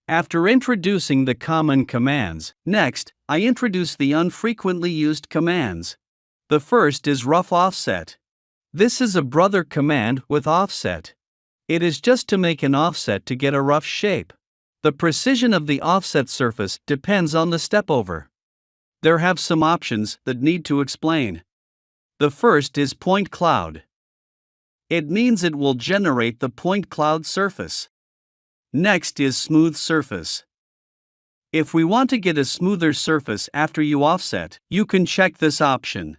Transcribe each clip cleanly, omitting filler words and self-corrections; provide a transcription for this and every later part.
After introducing the common commands, next, I introduce the infrequently used commands. The first is rough offset. This is a brother command with offset. It is just to make an offset to get a rough shape. The precision of the offset surface depends on the stepover. There have some options that need to explain. The first is point cloud. It means it will generate the point cloud surface. Next is smooth surface. If we want to get a smoother surface after you offset, you can check this option.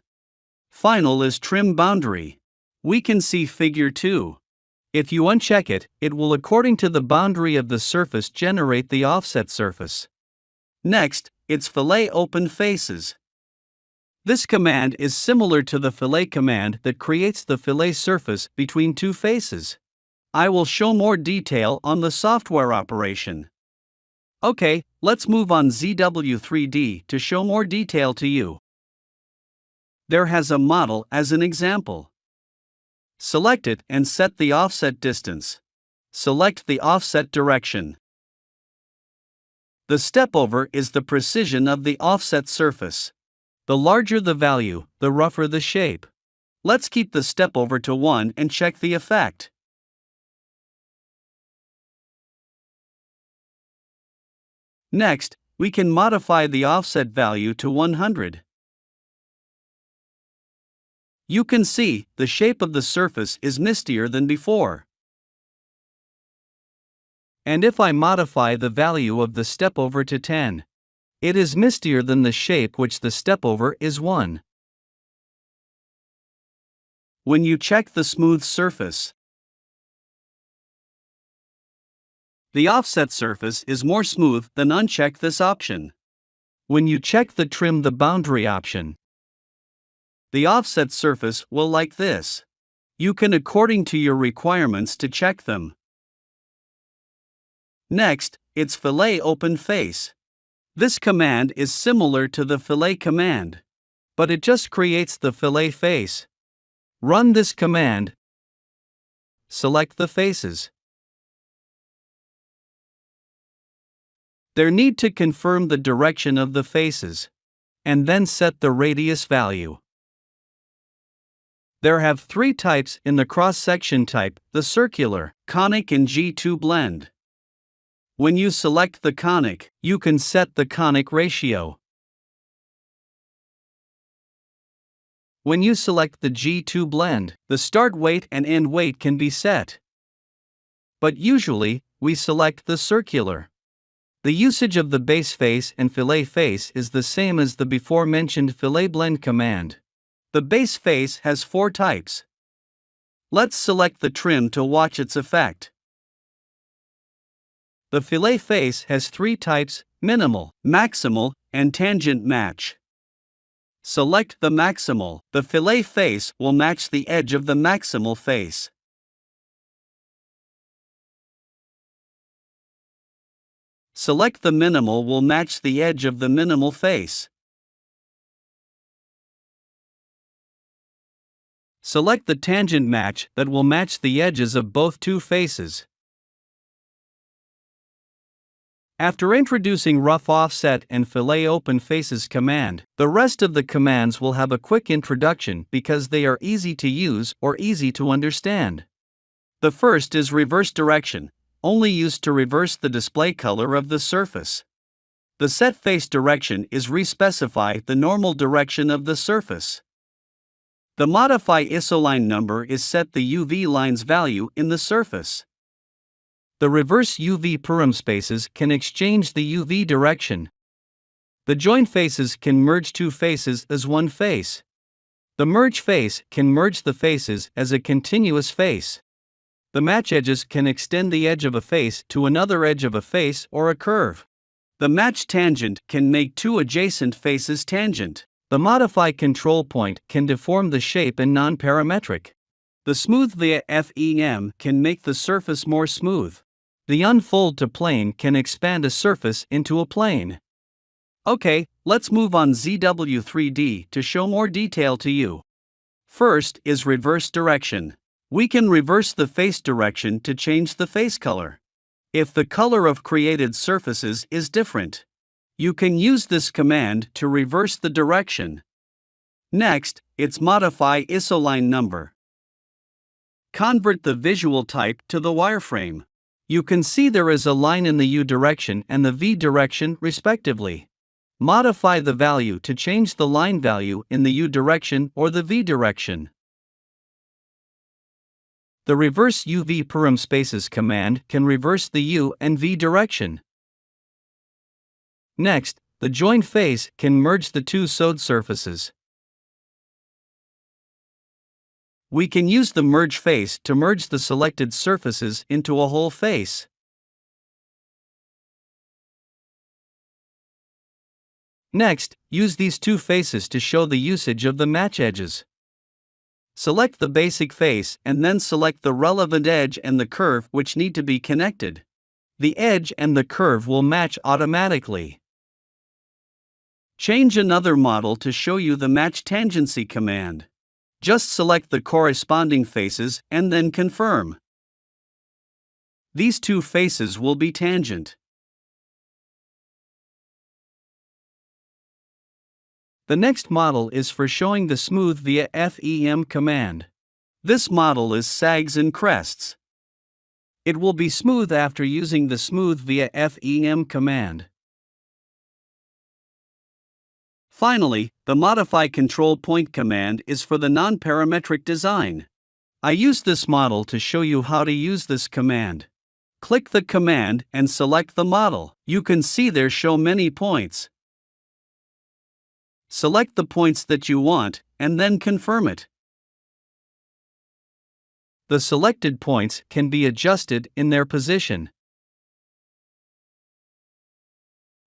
Final is trim boundary. We can see figure 2. If you uncheck it, it will according to the boundary of the surface generate the offset surface. Next, it's fillet open faces. This command is similar to the fillet command that creates the fillet surface between two faces. I will show more detail on the software operation. Okay, let's move on ZW3D to show more detail to you. There has a model as an example. Select it and set the offset distance. Select the offset direction. The stepover is the precision of the offset surface. The larger the value, the rougher the shape. Let's keep the stepover to 1 and check the effect. Next, we can modify the offset value to 100. You can see, the shape of the surface is mistier than before. And if I modify the value of the stepover to 10, it is mistier than the shape which the stepover is 1. When you check the smooth surface, the offset surface is more smooth than uncheck this option. When you check the trim the boundary option, the offset surface will like this. You can according to your requirements to check them. Next, it's fillet open face. This command is similar to the fillet command, but it just creates the fillet face. Run this command. Select the faces. There need to confirm the direction of the faces, and then set the radius value. There have 3 types in the cross-section type, the circular, conic and G2 blend. When you select the conic, you can set the conic ratio. When you select the G2 blend, the start weight and end weight can be set. But usually, we select the circular. The usage of the base face and fillet face is the same as the before mentioned fillet blend command. The base face has 4 types. Let's select the trim to watch its effect. The fillet face has 3 types: minimal, maximal, and tangent match. Select the maximal. The fillet face will match the edge of the maximal face. Select the minimal will match the edge of the minimal face. Select the tangent match that will match the edges of both 2 faces. After introducing rough offset and fillet open faces command, the rest of the commands will have a quick introduction because they are easy to use or easy to understand. The first is reverse direction, only used to reverse the display color of the surface. The set face direction is respecify the normal direction of the surface. The modify isoline number is set the UV line's value in the surface. The reverse UV param spaces can exchange the UV direction. The join faces can merge 2 faces as one face. The merge face can merge the faces as a continuous face. The match edges can extend the edge of a face to another edge of a face or a curve. The match tangent can make 2 adjacent faces tangent. The modify control point can deform the shape in non-parametric. The smooth via FEM can make the surface more smooth. The unfold to plane can expand a surface into a plane. Okay, let's move on ZW3D to show more detail to you. First is reverse direction. We can reverse the face direction to change the face color. if the color of created surfaces is different. You can use this command to reverse the direction. Next, it's modify isoline number. Convert the visual type to the wireframe. You can see there is a line in the U direction and the V direction respectively. Modify the value to change the line value in the U direction or the V direction. The reverse UV param spaces command can reverse the U and V direction. Next, the join face can merge the two sewed surfaces. We can use the merge face to merge the selected surfaces into a whole face. Next, use these two faces to show the usage of the match edges. Select the basic face and then select the relevant edge and the curve which need to be connected. The edge and the curve will match automatically. Change another model to show you the match tangency command. Just select the corresponding faces and then confirm. These two faces will be tangent. The next model is for showing the smooth via FEM command. This model is sags and crests. It will be smooth after using the smooth via FEM command. Finally, the modify control point command is for the non-parametric design. I use this model to show you how to use this command. Click the command and select the model. You can see there show many points. Select the points that you want and then confirm it. The selected points can be adjusted in their position.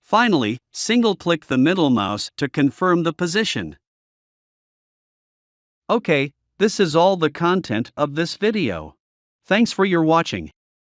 Finally, single-click the middle mouse to confirm the position. Okay, this is all the content of this video. Thanks for your watching.